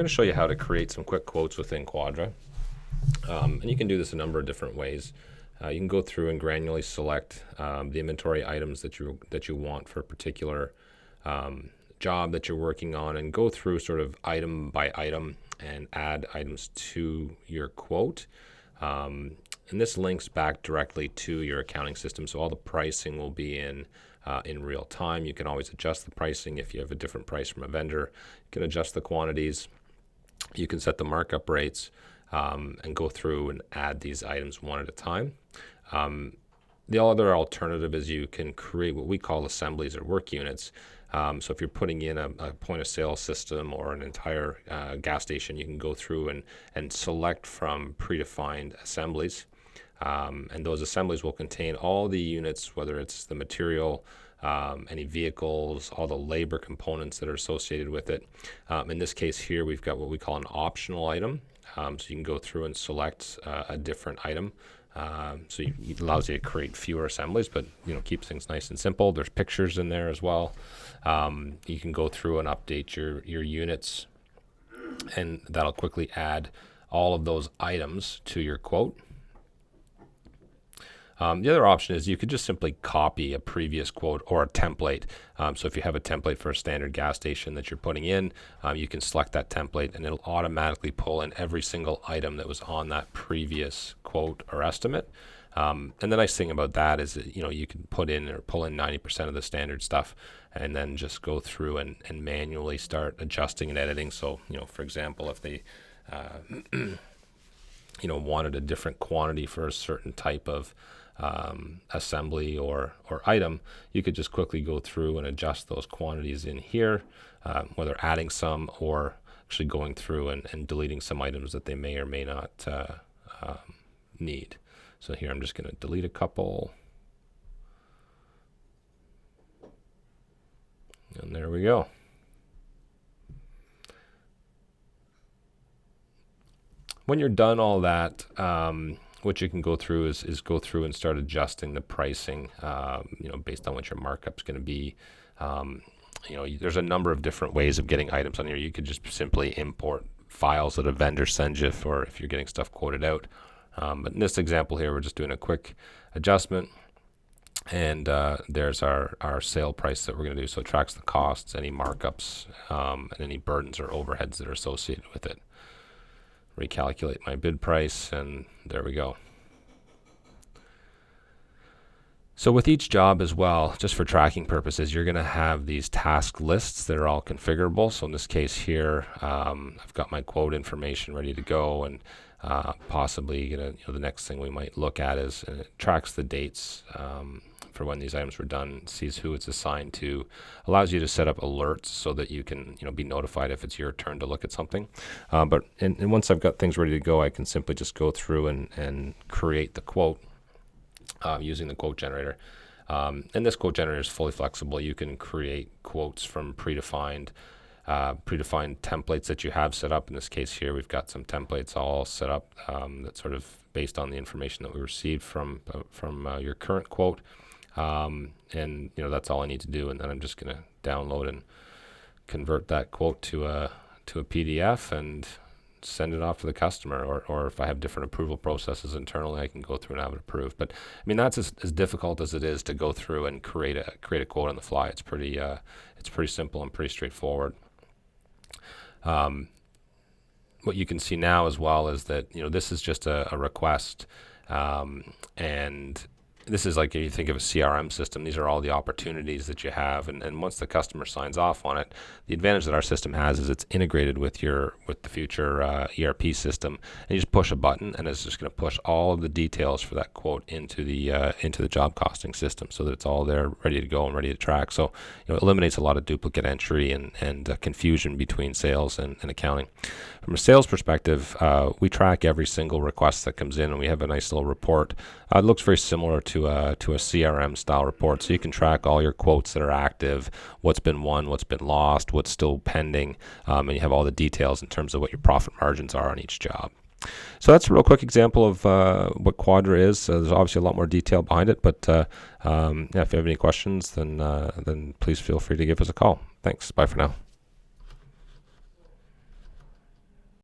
going to show you how to create some quick quotes within Quadra. And you can do this a number of different ways. You can go through and granularly select the inventory items that you want for a particular job that you're working on, and go through sort of item by item and add items to your quote. And this links back directly to your accounting system, so all the pricing will be in real time. You can always adjust the pricing if you have a different price from a vendor. You can adjust the quantities. You can set the markup rates and go through and add these items one at a time. The other alternative is you can create what we call assemblies or work units. So if you're putting in a point of sale system or an entire gas station, you can go through and select from predefined assemblies. And those assemblies will contain all the units, whether it's the material, any vehicles, all the labor components that are associated with it. In this case here, we've got what we call an optional item. So you can go through and select a different item. So it allows you to create fewer assemblies, but keeps things nice and simple. There's pictures in there as well. You can go through and update your units, and that'll quickly add all of those items to your quote. The other option is you could just simply copy a previous quote or a template. So if you have a template for a standard gas station that you're putting in, you can select that template and it'll automatically pull in every single item that was on that previous quote or estimate. And the nice thing about that is that, you can put in or pull in 90% of the standard stuff and then just go through and manually start adjusting and editing. So, for example, if they wanted a different quantity for a certain type of assembly or item, you could just quickly go through and adjust those quantities in here, whether adding some or actually going through and deleting some items that they may or may not need. So here I'm just going to delete a couple. And there we go. When you're done all that, what you can go through is go through and start adjusting the pricing, based on what your markup's going to be. There's a number of different ways of getting items on here. You could just simply import files that a vendor sends you for if you're getting stuff quoted out. But in this example here, we're just doing a quick adjustment, and there's our sale price that we're going to do. So it tracks the costs, any markups, and any burdens or overheads that are associated with it. Recalculate my bid price, and there we go. So with each job as well, just for tracking purposes, you're going to have these task lists that are all configurable. So in this case here, I've got my quote information ready to go, and possibly the next thing we might look at is it tracks the dates for when these items were done, sees who it's assigned to, allows you to set up alerts so that you can be notified if it's your turn to look at something. But once I've got things ready to go, I can simply just go through and create the quote using the quote generator. And this quote generator is fully flexible. You can create quotes from predefined templates that you have set up. In this case here, we've got some templates all set up that's sort of based on the information that we received from your current quote. And that's all I need to do, and then I'm just going to download and convert that quote to a PDF and send it off to the customer, or if I have different approval processes internally, I can go through and have it approved. But I mean, that's as difficult as it is to go through and create a quote on the fly. It's pretty simple and pretty straightforward. What you can see now as well is that this is just a request, and this is like if you think of a CRM system. These are all the opportunities that you have, and once the customer signs off on it, the advantage that our system has is it's integrated with the future ERP system, and you just push a button, and it's just going to push all of the details for that quote into the job costing system, so that it's all there, ready to go and ready to track. So it eliminates a lot of duplicate entry and confusion between sales and accounting. From a sales perspective, we track every single request that comes in, and we have a nice little report. It looks very similar to a CRM style report, so you can track all your quotes that are active, what's been won, what's been lost, what's still pending, and you have all the details in terms of what your profit margins are on each job. So that's a real quick example of what Quadra is. There's obviously a lot more detail behind it, but if you have any questions, then please feel free to give us a call. Thanks. Bye for now.